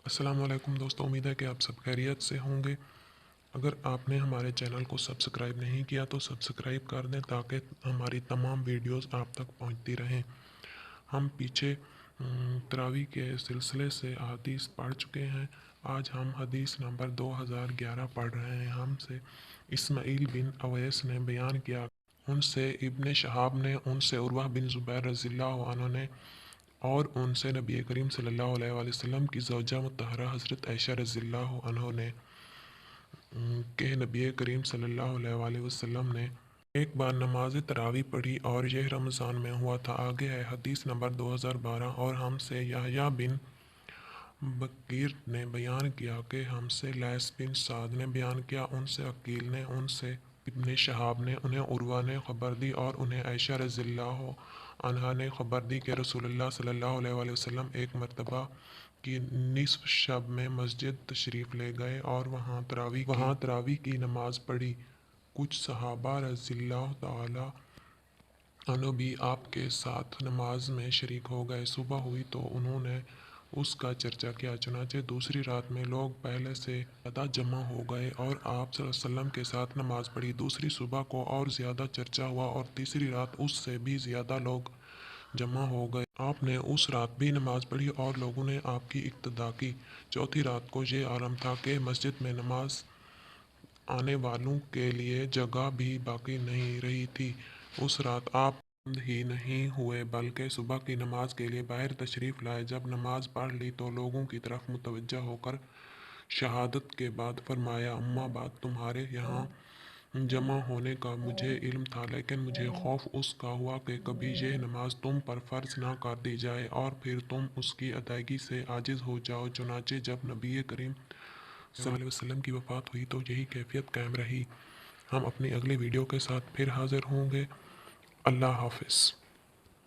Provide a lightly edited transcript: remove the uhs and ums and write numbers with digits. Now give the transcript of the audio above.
السلام علیکم دوستو، امید ہے کہ آپ سب خیریت سے ہوں گے۔ اگر آپ نے ہمارے چینل کو سبسکرائب نہیں کیا تو سبسکرائب کر دیں تاکہ ہماری تمام ویڈیوز آپ تک پہنچتی رہیں۔ ہم پیچھے تراویح کے سلسلے سے حدیث پڑھ چکے ہیں۔ آج ہم حدیث نمبر 2011 پڑھ رہے ہیں۔ ہم سے اسماعیل بن اویس نے بیان کیا، ان سے ابن شہاب نے، ان سے عروہ بن زبیر رضی اللہ عنہ نے، اور ان سے نبی کریم صلی اللہ علیہ وآلہ وسلم کی زوجہ مطہرہ حضرت عائشہ رضی اللہ عنہ نے کہ نبی کریم صلی اللہ علیہ وآلہ وسلم نے ایک بار نماز تراویح پڑھی اور یہ رمضان میں ہوا تھا۔ آگے ہے حدیث نمبر 2012۔ اور ہم سے یحییٰ بن بکیر نے بیان کیا کہ ہم سے لیث بن سعد نے بیان کیا، ان سے عقیل نے، ان سے ابن شہاب نے، انہیں عروہ نے خبر دی اور انہیں عائشہ رضی اللہ عنہا نے خبر دی کہ رسول اللہ صلی اللہ علیہ وآلہ وسلم ایک مرتبہ کی نصف شب میں مسجد تشریف لے گئے اور وہاں تراویح کی نماز پڑھی۔ کچھ صحابہ رضی اللہ تعالی عنہ بھی آپ کے ساتھ نماز میں شریک ہو گئے۔ صبح ہوئی تو انہوں نے اس کا چرچا کیا، چنانچہ دوسری رات میں لوگ پہلے سے زیادہ جمع ہو گئے اور آپ صلی اللہ علیہ وسلم کے ساتھ نماز پڑھی۔ دوسری صبح کو اور زیادہ چرچا ہوا اور تیسری رات اس سے بھی زیادہ لوگ جمع ہو گئے۔ آپ نے اس رات بھی نماز پڑھی اور لوگوں نے آپ کی اقتدا کی۔ چوتھی رات کو یہ عالم تھا کہ مسجد میں نماز آنے والوں کے لیے جگہ بھی باقی نہیں رہی تھی۔ اس رات آپ بند ہی نہیں ہوئے بلکہ صبح کی نماز کے لیے باہر تشریف لائے۔ جب نماز پڑھ لی تو لوگوں کی طرف متوجہ ہو کر شہادت کے بعد فرمایا، اما بعد، تمہارے یہاں جمع ہونے کا مجھے علم تھا، لیکن مجھے خوف اس کا ہوا کہ کبھی یہ نماز تم پر فرض نہ کر دی جائے اور پھر تم اس کی ادائیگی سے عاجز ہو جاؤ۔ چنانچہ جب نبی کریم صلی اللہ علیہ وسلم کی وفات ہوئی تو یہی کیفیت قائم رہی۔ ہم اپنی اگلی ویڈیو کے ساتھ پھر حاضر ہوں گے۔ اللہ حافظ۔